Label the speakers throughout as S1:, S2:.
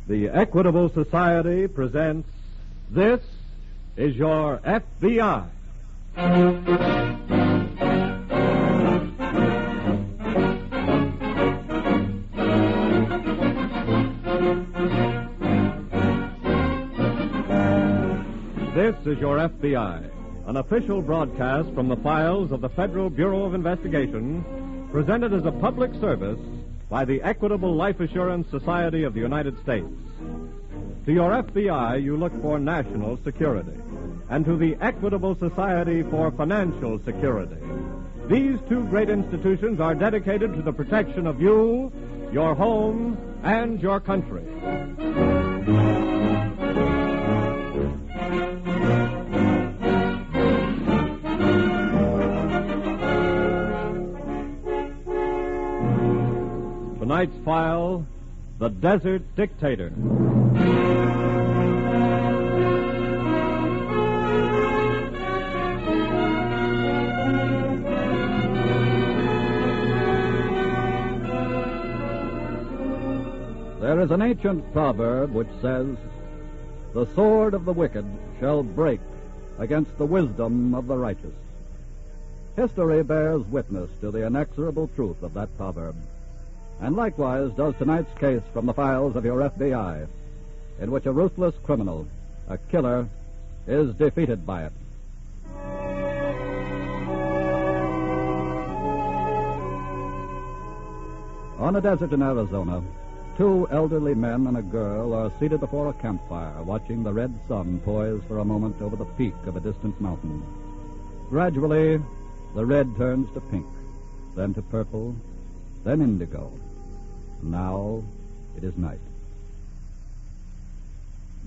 S1: The Equitable Society presents This is Your FBI. This is Your FBI, an official broadcast from the files of the Federal Bureau of Investigation, presented as a public service by the Equitable Life Assurance Society of the United States. To your FBI, you look for national security, and to the Equitable Society for financial security. These two great institutions are dedicated to the protection of you, your home, and your country. Tonight's file, The Desert Dictator.
S2: There is an ancient proverb which says, "The sword of the wicked shall break against the wisdom of the righteous." History bears witness to the inexorable truth of that proverb. And likewise does tonight's case from the files of your FBI, in which a ruthless criminal, a killer, is defeated by it. On a desert in Arizona, two elderly men and a girl are seated before a campfire, watching the red sun poise for a moment over the peak of a distant mountain. Gradually, the red turns to pink, then to purple, then indigo. Now it is night.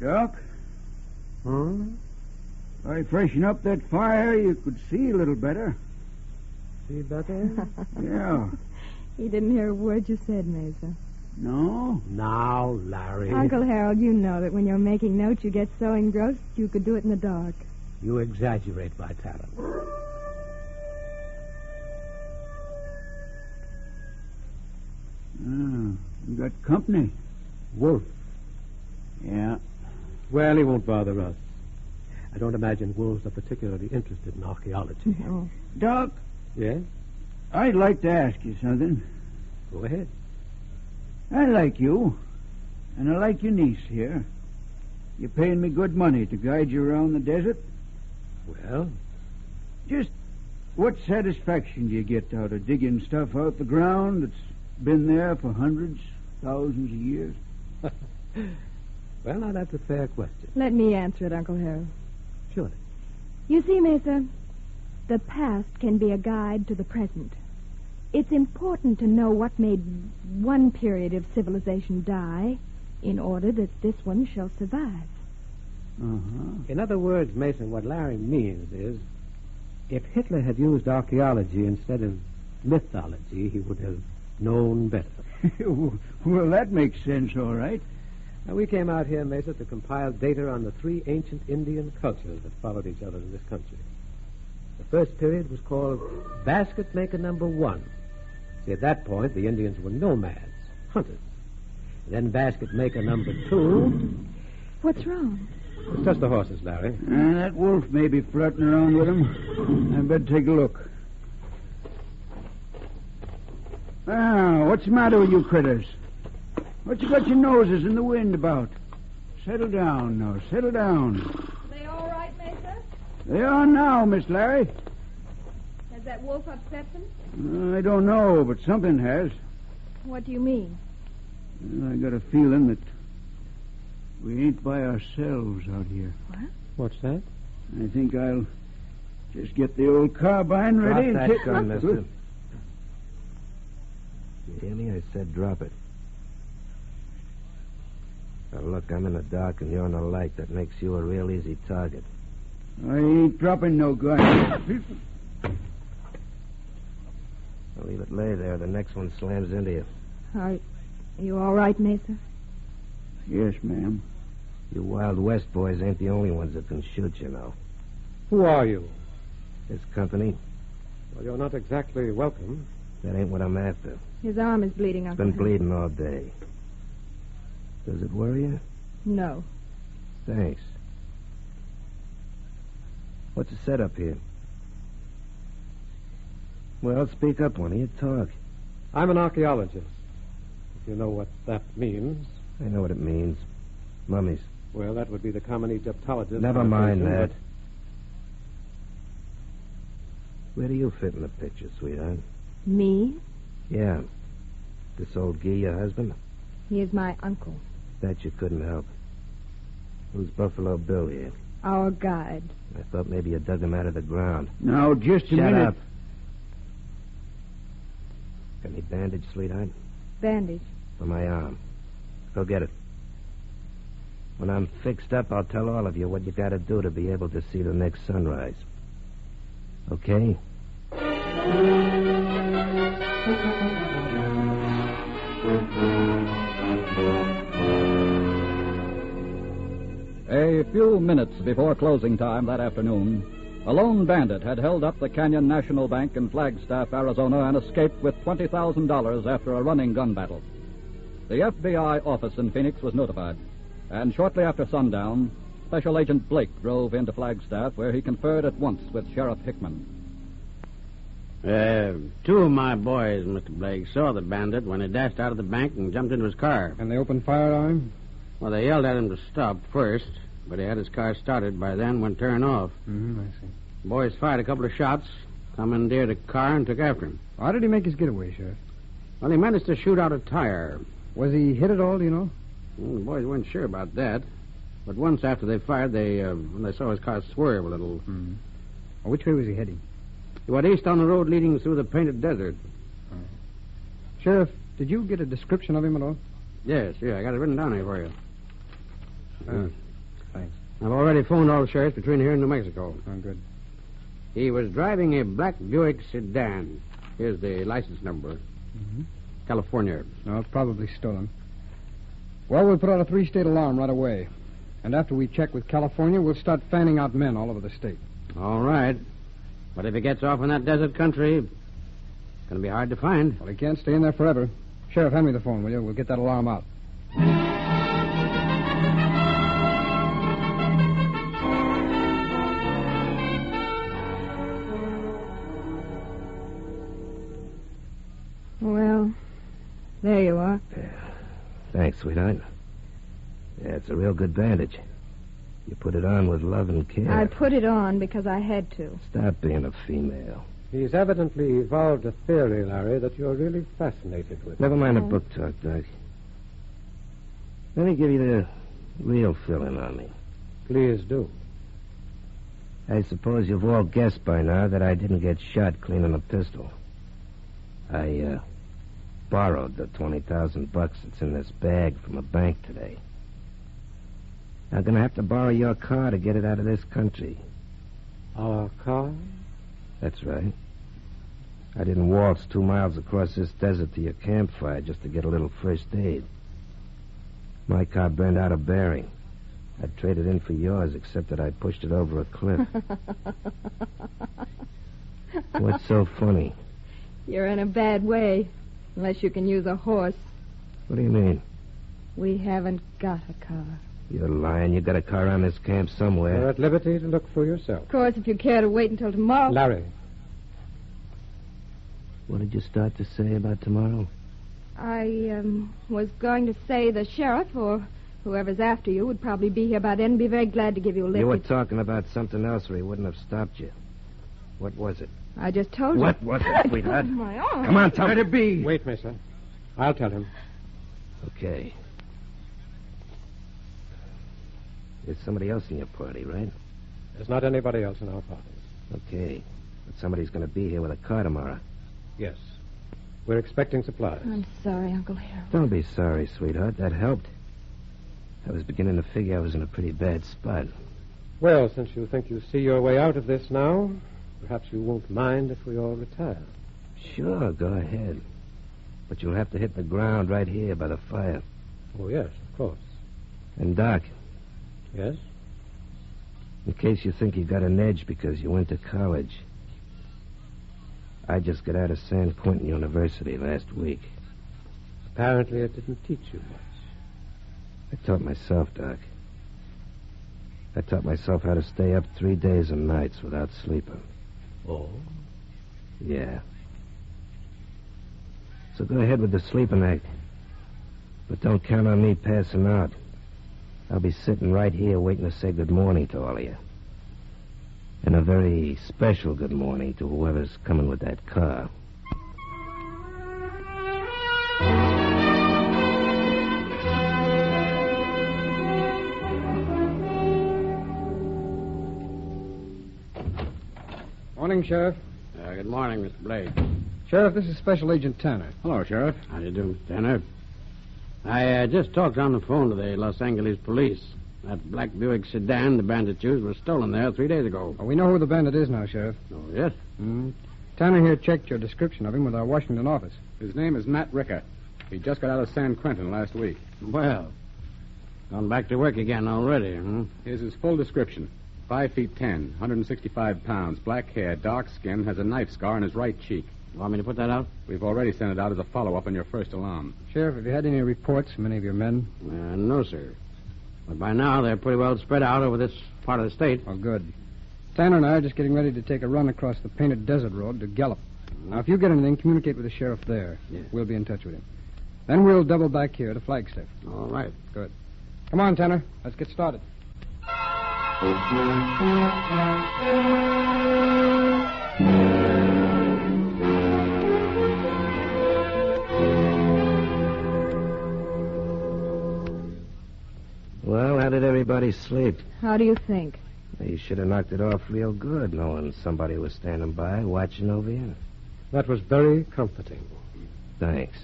S3: Doc? If I freshen up that fire, you could see a little better.
S4: See better?
S3: Yeah.
S5: He didn't hear a word you said, Mesa.
S3: No?
S4: Now, Larry.
S5: Uncle Harold, you know that when you're making notes, you get so engrossed you could do it in the dark.
S4: You exaggerate my talent.
S3: You got company.
S4: Wolf.
S3: Yeah.
S4: Well, he won't bother us. I don't imagine wolves are particularly interested in archaeology.
S5: No.
S3: Doc,
S4: Yes?
S3: I'd like to ask you something.
S4: Go ahead.
S3: I like you, and I like your niece here. You're paying me good money to guide you around the desert.
S4: Well,
S3: Just what satisfaction do you get out of digging stuff out the ground that's been there for hundreds, thousands of years?
S4: well, now that's a fair question.
S5: Let me answer it, Uncle Harold.
S4: Surely.
S5: You see, Mesa, the past can be a guide to the present. It's important to know what made one period of civilization die in order that this one shall survive.
S4: In other words, Mason, what Larry means is, if Hitler had used archaeology instead of mythology, he would have known better.
S3: Well, that makes sense, all right.
S4: Now, we came out here, Mesa, to compile data on the three ancient Indian cultures that followed each other in this country. The first period was called Basket Maker Number 1. See, at that point, the Indians were nomads, hunters. And then Basket Maker Number 2...
S5: What's wrong?
S4: It's just the horses, Larry.
S3: That wolf may be flirting around with him. I better take a look. What's the matter with you critters? What you got your noses in the wind about? Settle down now, settle down.
S5: Are they all right, Mesa?
S3: They are now, Miss Larry.
S5: Has that wolf upset them?
S3: I don't know, but something has.
S5: What do you mean?
S3: I got a feeling that we ain't by ourselves out here.
S5: What?
S4: What's that?
S3: I think I'll just get the old carbine ready
S6: Drop
S3: and
S6: that gun, mister.
S3: Good.
S6: You hear me? I said drop it. Now, look, I'm in the dark and you're in the light. That makes you a real easy target.
S3: I ain't dropping no gun.
S6: I'll leave it lay there. The next one slams into you.
S5: Are you all right, Mesa?
S3: Yes, ma'am.
S6: You Wild West boys ain't the only ones that can shoot, you know.
S4: Who are you?
S6: This company,
S4: Well, you're not exactly welcome.
S6: that ain't what I'm after.
S5: His arm is bleeding,
S6: It's
S5: Uncle
S6: been
S5: Harold.
S6: bleeding all day. Does it worry you?
S5: No.
S6: Thanks. What's the setup here? Well, speak up, one of you. Talk.
S4: I'm an archaeologist. If you know what that means.
S6: I know what it means. Mummies.
S4: Well, that would be the common Egyptologist.
S6: Never mind that. Where do you fit in the picture, sweetheart?
S5: Me?
S6: Yeah. This old Guy, your husband?
S5: He is my uncle.
S6: That you couldn't help. Who's Buffalo Bill here?
S5: Our guide.
S6: I thought maybe you dug him out of the ground.
S3: Now, just a
S6: Shut
S3: minute.
S6: up. Got any bandage, sweetheart?
S5: Bandage.
S6: For my arm. Go get it. When I'm fixed up, I'll tell all of you what you gotta do to be able to see the next sunrise. Okay?
S2: A few minutes before closing time that afternoon, a lone bandit had held up the Canyon National Bank in Flagstaff, Arizona, and escaped with $20,000 after a running gun battle. The FBI office in Phoenix was notified, and shortly after sundown, Special Agent Blake drove into Flagstaff, where he conferred at once with Sheriff Hickman.
S7: Two of my boys, Mr. Blake, saw the bandit when he dashed out of the bank and jumped into his car.
S8: And they opened fire on him?
S7: Well, they yelled at him to stop first, but he had his car started by then when turned off.
S8: Mm-hmm, I see.
S7: The boys fired a couple of shots, commandeered a car, and took after him.
S8: How did he make his getaway, Sheriff?
S7: Well, he managed to shoot out a tire.
S8: Was he hit at all, do you know?
S7: Well, the boys weren't sure about that. But once after they fired, when they saw his car swerve a little.
S8: Mm-hmm. Well, which way was he heading?
S7: He went east on the road leading through the Painted Desert.
S8: Sheriff, did you get a description of him at all?
S7: Yes, I got it written down here for you.
S8: Thanks.
S7: I've already phoned all the sheriffs between here and New Mexico.
S8: Oh, good.
S7: He was driving a black Buick sedan. Here's the license number.
S8: Mm-hmm.
S7: California.
S8: No, probably stolen. Well, we'll put out a 3-state alarm right away. And after we check with California, we'll start fanning out men all over the state.
S7: All right. But if he gets off in that desert country, it's going to be hard to find.
S8: Well, he can't stay in there forever. Sheriff, hand me the phone, will you? We'll get that alarm out.
S5: Well, there you are.
S6: Thanks, sweetheart. Yeah, it's a real good bandage. You put it on with love and care.
S5: I put it on because I had to.
S6: Stop being a female.
S4: He's evidently evolved a theory, Larry, that you're really fascinated with.
S6: Never mind the book talk, Doc. Let me give you the real feeling on me.
S4: Please do.
S6: I suppose you've all guessed by now that I didn't get shot cleaning a pistol. I borrowed the $20,000 that's in this bag from a bank today. I'm going to have to borrow your car to get it out of this country.
S4: Our car?
S6: That's right. I didn't waltz 2 miles across this desert to your campfire just to get a little first aid. My car burned out of bearing. I'd trade it in for yours, except that I pushed it over a cliff. What's so funny?
S5: You're in a bad way, unless you can use a horse.
S6: What do you mean?
S5: We haven't got a car.
S6: You're lying. You got a car around this camp somewhere.
S4: You're at liberty to look for yourself.
S5: Of course, if you care to wait until tomorrow...
S4: Larry.
S6: What did you start to say about tomorrow?
S5: I was going to say the sheriff or whoever's after you would probably be here by then and be very glad to give you a lift.
S6: You were talking about something else or he wouldn't have stopped you. What was it?
S5: I just told you.
S6: What was it, sweetheart?
S5: My arm.
S6: Come on, tell me.
S8: Let it be.
S4: Wait, mister. I'll tell him.
S6: Okay. There's somebody else in your party, right?
S4: There's not anybody else in our party.
S6: Okay. But somebody's going to be here with a car tomorrow.
S4: Yes. We're expecting supplies.
S5: I'm sorry, Uncle Harold.
S6: Don't be sorry, sweetheart. That helped. I was beginning to figure I was in a pretty bad spot.
S4: Well, since you think you see your way out of this now, perhaps you won't mind if we all retire.
S6: Sure, go ahead. But you'll have to hit the ground right here by the fire.
S4: Oh, yes, of course.
S6: And, Doc,
S4: Yes?
S6: in case you think you got an edge because you went to college, I just got out of San Quentin University last week.
S4: Apparently it didn't teach you much.
S6: I taught myself, Doc. I taught myself how to stay up 3 days and nights without sleeping.
S4: Oh?
S6: Yeah. So go ahead with the sleeping act. But don't count on me passing out. I'll be sitting right here waiting to say good morning to all of you. And a very special good morning to whoever's coming with that car.
S8: Morning, Sheriff.
S7: Good morning, Mr. Blake.
S8: Sheriff, this is Special Agent Tanner.
S7: Hello, Sheriff. How do you do, Tanner? I just talked on the phone to the Los Angeles police. That black Buick sedan the bandits used was stolen there 3 days ago.
S8: Oh, we know who the bandit is now, Sheriff.
S7: Oh, yes?
S8: Tanner here checked your description of him with our Washington office.
S9: His name is Matt Ricker. He just got out of San Quentin last week.
S7: Well, gone back to work again already, huh?
S9: Here's his full description. 5 feet 10, 165 pounds, black hair, dark skin, has a knife scar on his right cheek.
S7: You want me to put that out?
S9: We've already sent it out as a follow-up on your first alarm.
S8: Sheriff, have you had any reports from any of your men?
S7: No, sir. But by now, they're pretty well spread out over this part of the state.
S8: Oh, good. Tanner and I are just getting ready to take a run across the Painted Desert Road to Gallup. Now, if you get anything, communicate with the sheriff there.
S7: Yeah.
S8: We'll be in touch with him. Then we'll double back here to Flagstaff.
S7: All right.
S8: Good. Come on, Tanner. Let's get started.
S6: Well, how did everybody sleep?
S5: How do you think?
S6: You should have knocked it off real good, knowing somebody was standing by, watching over you.
S4: That was very comforting.
S6: Thanks.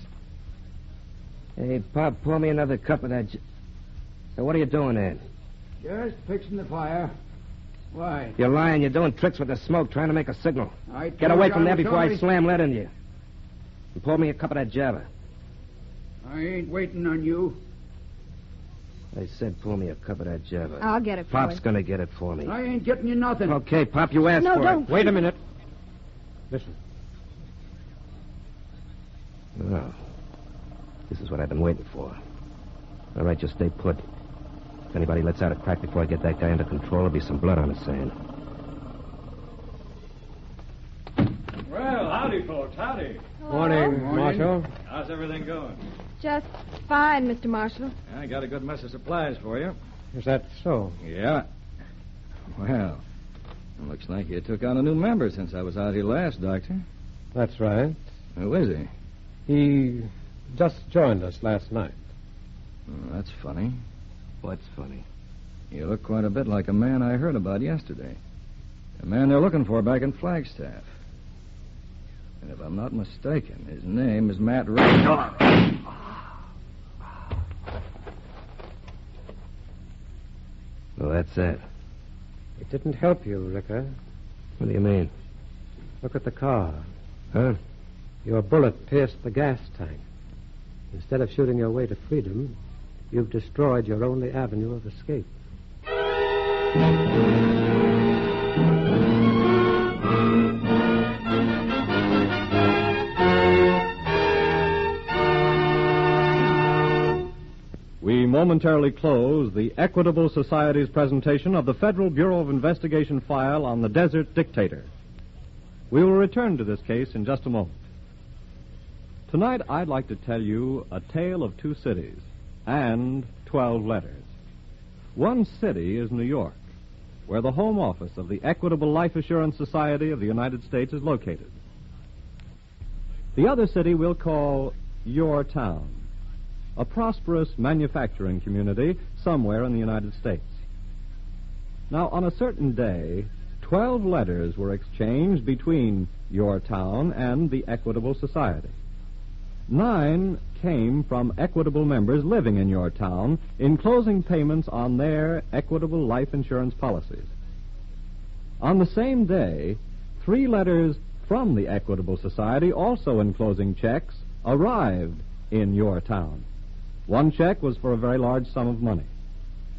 S6: Hey, Pop, pour me another cup of that... Hey, what are you doing there?
S3: Just fixing the fire. Why?
S6: You're lying. You're doing tricks with the smoke, trying to make a signal. Get
S3: told
S6: away
S3: you
S6: from there
S3: was
S6: before I
S3: only-
S6: slam lead in you. And pour me a cup of that Java.
S3: I ain't waiting on you.
S6: I said pour me a cup of that Java.
S5: I'll get it for
S6: Pop's
S5: you.
S6: going to get it for me.
S3: I ain't getting you nothing.
S6: Okay, Pop, you asked
S5: No,
S6: for
S5: don't.
S6: it.
S4: Wait a minute. Listen.
S6: Oh. This is what I've been waiting for. All right, just stay put. If anybody lets out a crack before I get that guy under control, there'll be some blood on his sand.
S1: Well, howdy, folks, howdy.
S4: Morning, Marshal.
S1: How's everything going?
S5: Just fine, Mr. Marshal.
S1: I got a good mess of supplies for you.
S4: Is that so?
S2: Yeah. Well, it looks like you took on a new member since I was out here last, Doctor.
S4: That's right.
S2: Who is he?
S4: He just joined us last night.
S2: Oh, that's funny.
S6: What's funny?
S2: You look quite a bit like a man I heard about yesterday. A man they're looking for back in Flagstaff. And if I'm not mistaken, his name is Matt Ricker.
S6: Well, that's it.
S4: It didn't help you, Ricker.
S6: What do you mean?
S4: Look at the car.
S6: Huh?
S4: Your bullet pierced the gas tank. Instead of shooting your way to freedom, you've destroyed your only avenue of escape.
S1: We momentarily close the Equitable Society's presentation of the Federal Bureau of Investigation file on the Desert Dictator. We will return to this case in just a moment. Tonight, I'd like to tell you a tale of 2 cities and 12 letters. One city is New York, where the home office of the Equitable Life Assurance Society of the United States is located. The other city we'll call Your Town, a prosperous manufacturing community somewhere in the United States. Now, on a certain day, 12 letters were exchanged between Your Town and the Equitable Society. 9 came from Equitable members living in Your Town, enclosing payments on their Equitable life insurance policies. On the same day, 3 letters from the Equitable Society, also enclosing checks, arrived in Your Town. One check was for a very large sum of money,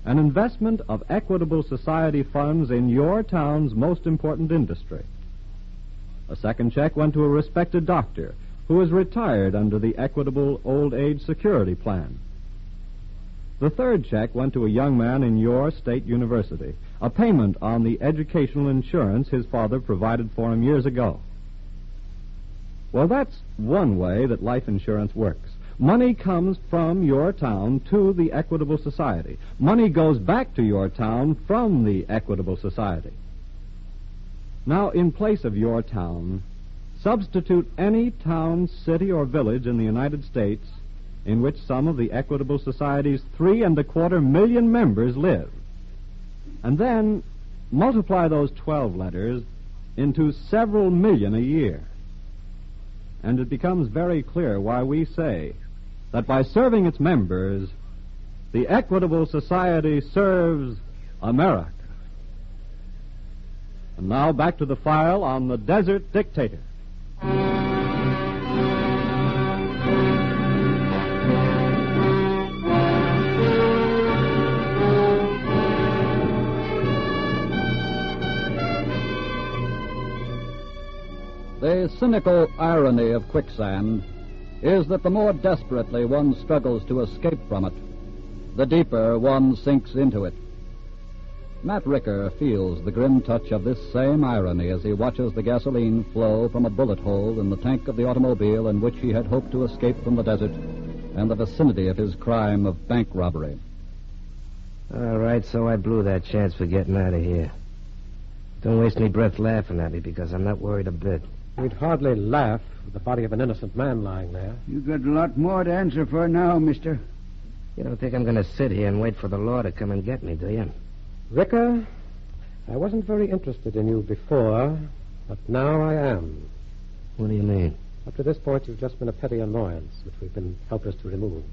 S1: an investment of Equitable Society funds in Your Town's most important industry. A second check went to a respected doctor who is retired under the Equitable Old Age Security Plan. The third check went to a young man in your state university, a payment on the educational insurance his father provided for him years ago. Well, that's one way that life insurance works. Money comes from your town to the Equitable Society. Money goes back to your town from the Equitable Society. Now, in place of your town, substitute any town, city, or village in the United States in which some of the Equitable Society's 3.25 million members live. And then multiply those 12 letters into several million a year. And it becomes very clear why we say that by serving its members, the Equitable Society serves America. And now back to the file on the Desert Dictator.
S2: The cynical irony of quicksand is that the more desperately one struggles to escape from it, the deeper one sinks into it. Matt Ricker feels the grim touch of this same irony as he watches the gasoline flow from a bullet hole in the tank of the automobile in which he had hoped to escape from the desert and the vicinity of his crime of bank robbery.
S6: All right, so I blew that chance for getting out of here. Don't waste any breath laughing at me, because I'm not worried a bit.
S4: We'd hardly laugh with the body of an innocent man lying there.
S3: You got a lot more to answer for now, mister.
S6: You don't think I'm going to sit here and wait for the law to come and get me, do you?
S4: Ricker, I wasn't very interested in you before, but now I am.
S6: What do you mean?
S4: Up to this point, you've just been a petty annoyance, which we've been helpless to remove.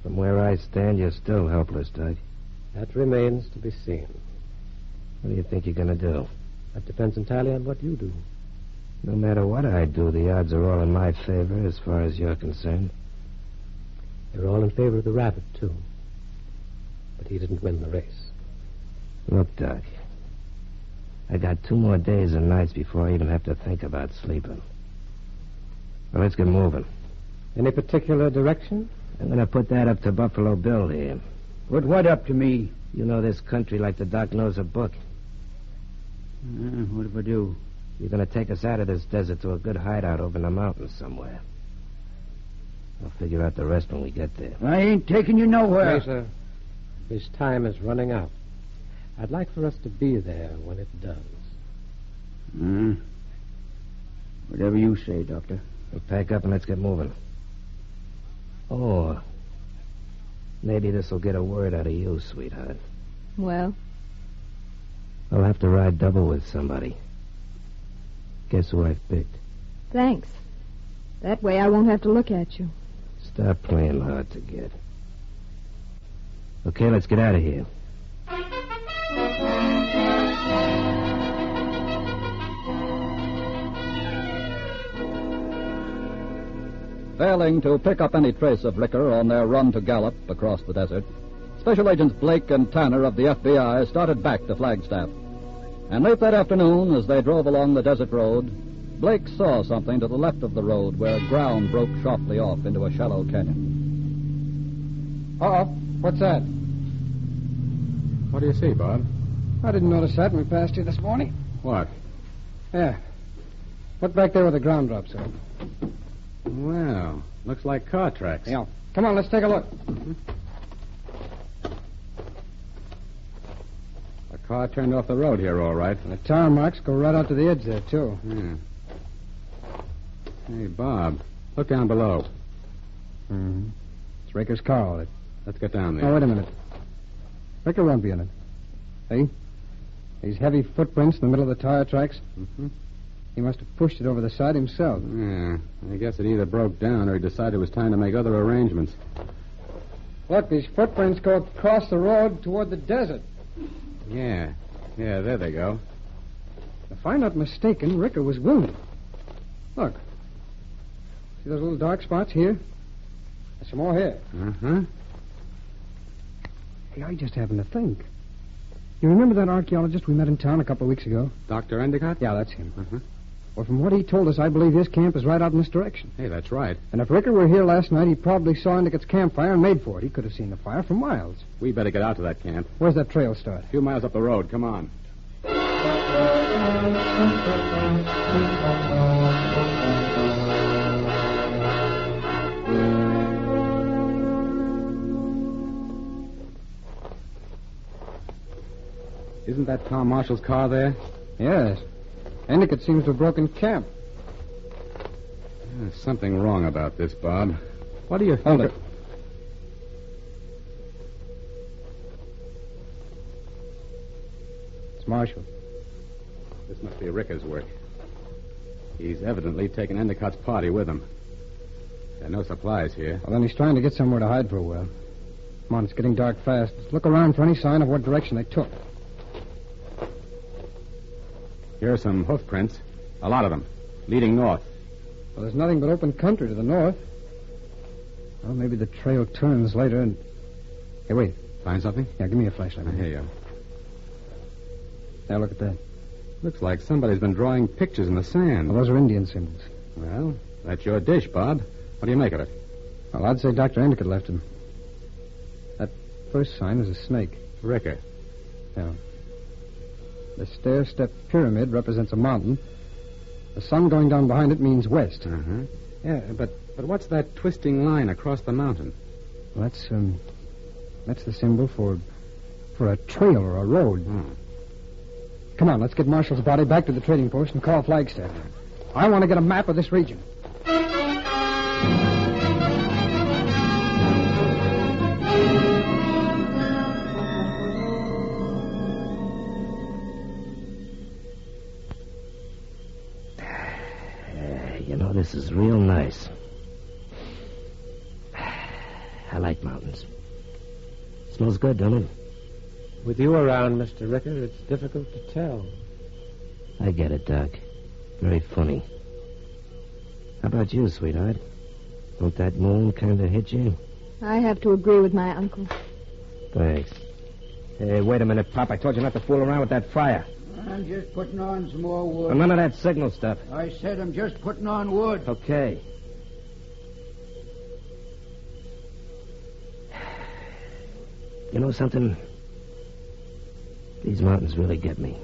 S6: From where I stand, you're still helpless, Doug.
S4: That remains to be seen.
S6: What do you think you're going to do?
S4: That depends entirely on what you do.
S6: No matter what I do, the odds are all in my favor as far as you're concerned.
S4: They're all in favor of the rabbit, too. But he didn't win the race.
S6: Look, Doc, I got 2 more days and nights before I even have to think about sleeping. Well, let's get moving.
S4: Any particular direction?
S6: I'm going to put that up to Buffalo Bill here.
S3: Put what up to me?
S6: You know this country like the doc knows a book.
S3: What if I do?
S6: You're going to take us out of this desert to a good hideout over in the mountains somewhere. I'll figure out the rest when we get there.
S3: I ain't taking you nowhere.
S4: Mesa, his time is running out. I'd like for us to be there when it does.
S3: Whatever you say, Doctor.
S6: We'll pack up and let's get moving. Oh, maybe this will get a word out of you, sweetheart.
S5: Well?
S6: I'll have to ride double with somebody. Guess who I've picked?
S5: Thanks. That way I won't have to look at you.
S6: Stop playing hard to get. Okay, let's get out of here.
S2: Failing to pick up any trace of Ricker on their run to Gallup across the desert, Special Agents Blake and Tanner of the FBI started back to Flagstaff. And late that afternoon, as they drove along the desert road, Blake saw something to the left of the road where ground broke sharply off into a shallow canyon.
S8: Uh-oh. What's that?
S9: What do you see, Bob?
S8: I didn't notice that when we passed you this morning.
S9: What?
S8: Yeah. Look back there where the ground drops off.
S9: Well, looks like car tracks.
S8: Yeah. Come on, let's take a look.
S9: A car turned off the road here, all right.
S8: And the tire marks go right out to the edge there, too.
S9: Yeah. Hey, Bob, look down below.
S8: Mm-hmm. It's Ricker's car, all right.
S9: Let's get down there.
S8: Oh, wait a minute. Ricker won't be in it. See? These heavy footprints in the middle of the tire tracks.
S9: Mm-hmm.
S8: He must have pushed it over the side himself.
S9: Yeah, I guess it either broke down or he decided it was time to make other arrangements.
S8: Look, these footprints go across the road toward the desert.
S9: Yeah, there they go.
S8: If I'm not mistaken, Ricker was wounded. Look. See those little dark spots here? There's some more here.
S9: Uh-huh.
S8: Hey, I just happened to think. You remember that archaeologist we met in town a couple of weeks ago?
S9: Dr. Endicott?
S8: Yeah, that's him.
S9: Uh-huh.
S8: Well, from what he told us, I believe his camp is right out in this direction.
S9: Hey, that's right.
S8: And if Ricker were here last night, he probably saw Endicott's campfire and made for it. He could have seen the fire for miles.
S9: We better get out to that camp.
S8: Where's that trail start?
S9: A few miles up the road. Come on. Isn't that Tom Marshall's car there?
S8: Yes. Endicott seems to have broken camp.
S9: There's something wrong about this, Bob. What do you think?
S8: Hold it. It's Marshall.
S9: This must be Ricker's work. He's evidently taken Endicott's party with him. There are no supplies here.
S8: Well, then he's trying to get somewhere to hide for a while. Come on, it's getting dark fast. Let's look around for any sign of what direction they took.
S9: Here are some hoof prints. A lot of them. Leading north.
S8: Well, there's nothing but open country to the north. Well, maybe the trail turns later and... Hey, wait.
S9: Find something?
S8: Yeah, give me a flashlight.
S9: Here you are.
S8: Now, look at that.
S9: Looks like somebody's been drawing pictures in the sand.
S8: Well, those are Indian symbols.
S9: Well, that's your dish, Bob. What do you make of it?
S8: Well, I'd say Dr. Endicott left him. That first sign is a snake.
S9: Ricker.
S8: Yeah. The stair-step pyramid represents a mountain. The sun going down behind it means west.
S9: Uh-huh. Yeah, but what's that twisting line across the mountain?
S8: Well, that's the symbol for a trail or a road.
S9: Oh.
S8: Come on, let's get Marshall's body back to the trading post and call Flagstaff. I want to get a map of this region.
S6: This is real nice. I like mountains. Smells good, don't it?
S4: With you around, Mr. Ricker, it's difficult to tell.
S6: I get it, Doc. Very funny. How about you, sweetheart? Don't that moon kind of hit you?
S5: I have to agree with my uncle.
S6: Thanks. Hey, wait a minute, Pop. I told you not to fool around with that fire.
S3: I'm just putting on some more wood.
S6: Well, none of that signal stuff.
S3: I said I'm just putting on wood.
S6: Okay. You know something? These mountains really get me.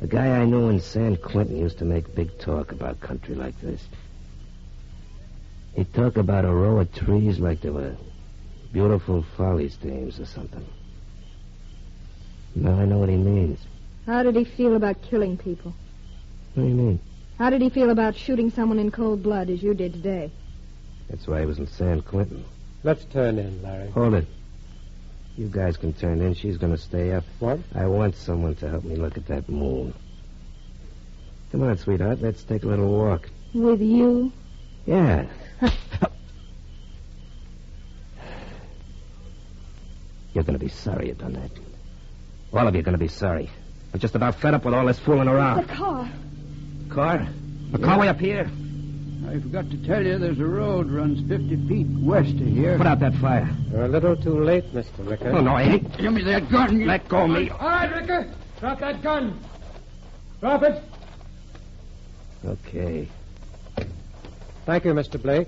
S6: The guy I knew in San Quentin used to make big talk about country like this. He'd talk about a row of trees like they were beautiful follies dames or something. Now I know what he means.
S5: How did he feel about killing people?
S6: What do you mean?
S5: How did he feel about shooting someone in cold blood as you did today?
S6: That's why he was in San Quentin.
S4: Let's turn in, Larry.
S6: Hold it. You guys can turn in. She's going to stay up.
S4: What?
S6: I want someone to help me look at that moon. Come on, sweetheart. Let's take a little walk.
S5: With you?
S6: Yeah. You're going to be sorry you done that. All of you are going to be sorry. I'm just about fed up with all this fooling around.
S5: The car.
S6: Car? A car way up here?
S3: I forgot to tell you there's a road runs 50 feet west of here.
S6: Put out that fire.
S4: You're a little too late, Mr. Ricker.
S6: Oh, no, I ain't.
S3: Give me that gun.
S6: Let go of me.
S8: All right, Ricker. Drop that gun. Drop it.
S6: Okay.
S4: Thank you, Mr. Blake.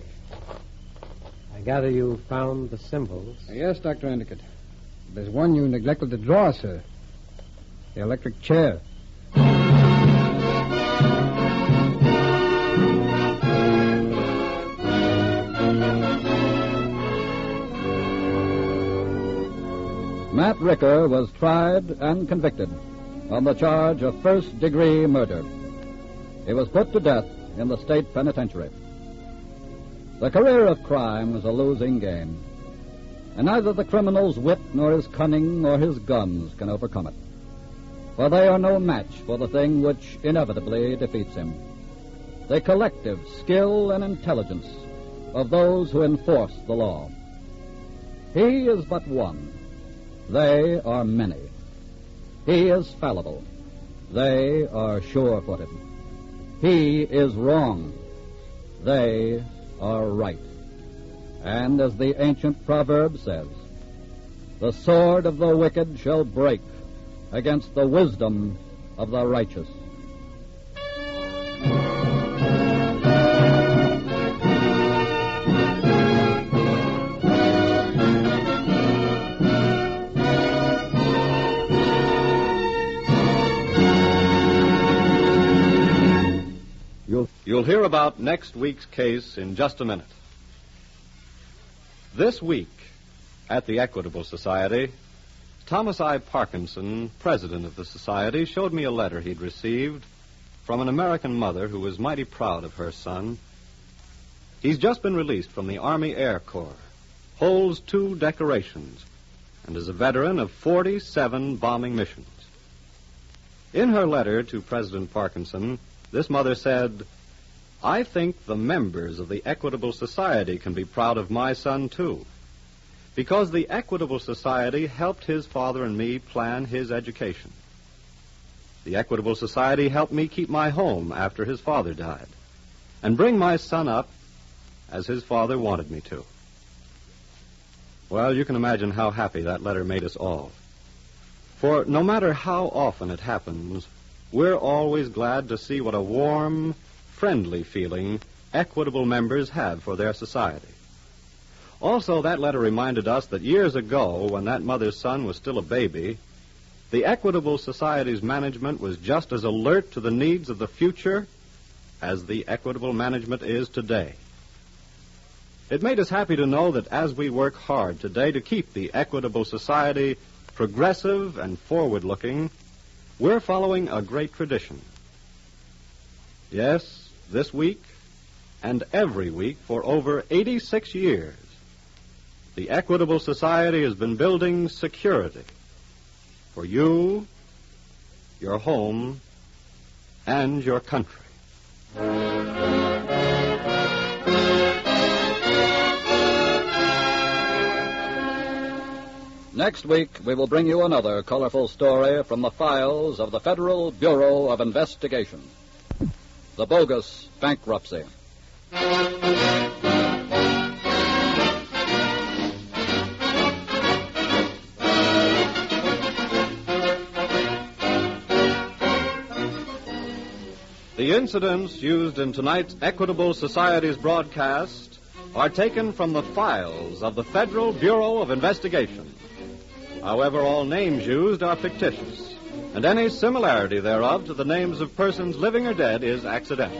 S4: I gather you found the symbols.
S8: Yes, Dr. Endicott. There's one you neglected to draw, sir. The electric chair.
S2: Matt Ricker was tried and convicted on the charge of first-degree murder. He was put to death in the state penitentiary. The career of crime was a losing game, and neither the criminal's wit nor his cunning nor his guns can overcome it. For they are no match for the thing which inevitably defeats him. The collective skill and intelligence of those who enforce the law. He is but one. They are many. He is fallible. They are sure-footed. He is wrong. They are right. And as the ancient proverb says, the sword of the wicked shall break against the wisdom of the righteous.
S1: You'll hear about next week's case in just a minute. This week, at the Equitable Society, Thomas I. Parkinson, president of the Society, showed me a letter he'd received from an American mother who was mighty proud of her son. He's just been released from the Army Air Corps, holds 2 decorations, and is a veteran of 47 bombing missions. In her letter to President Parkinson, this mother said, "I think the members of the Equitable Society can be proud of my son, too, because the Equitable Society helped his father and me plan his education. The Equitable Society helped me keep my home after his father died and bring my son up as his father wanted me to." Well, you can imagine how happy that letter made us all. For no matter how often it happens, we're always glad to see what a warm, friendly feeling Equitable members have for their society. Also, that letter reminded us that years ago, when that mother's son was still a baby, the Equitable Society's management was just as alert to the needs of the future as the Equitable management is today. It made us happy to know that as we work hard today to keep the Equitable Society progressive and forward-looking, we're following a great tradition. Yes, this week and every week for over 86 years, the Equitable Society has been building security for you, your home, and your country.
S2: Next week, we will bring you another colorful story from the files of the Federal Bureau of Investigation. The Bogus Bankruptcy.
S1: The incidents used in tonight's Equitable Society's broadcast are taken from the files of the Federal Bureau of Investigation. However, all names used are fictitious, and any similarity thereof to the names of persons living or dead is accidental.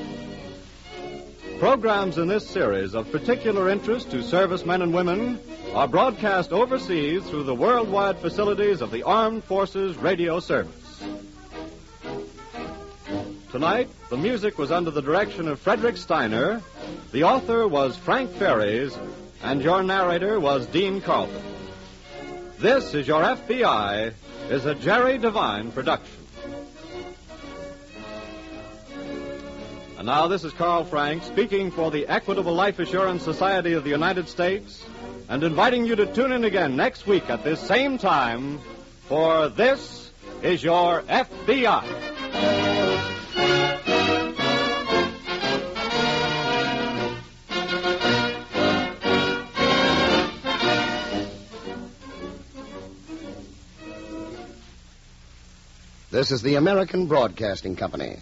S1: Programs in this series of particular interest to servicemen and women are broadcast overseas through the worldwide facilities of the Armed Forces Radio Service. Tonight, the music was under the direction of Frederick Steiner, the author was Frank Ferries, and your narrator was Dean Carlton. This is Your FBI is a Jerry Devine production. And now this is Carl Frank speaking for the Equitable Life Assurance Society of the United States and inviting you to tune in again next week at this same time for This is Your FBI.
S10: This is the American Broadcasting Company.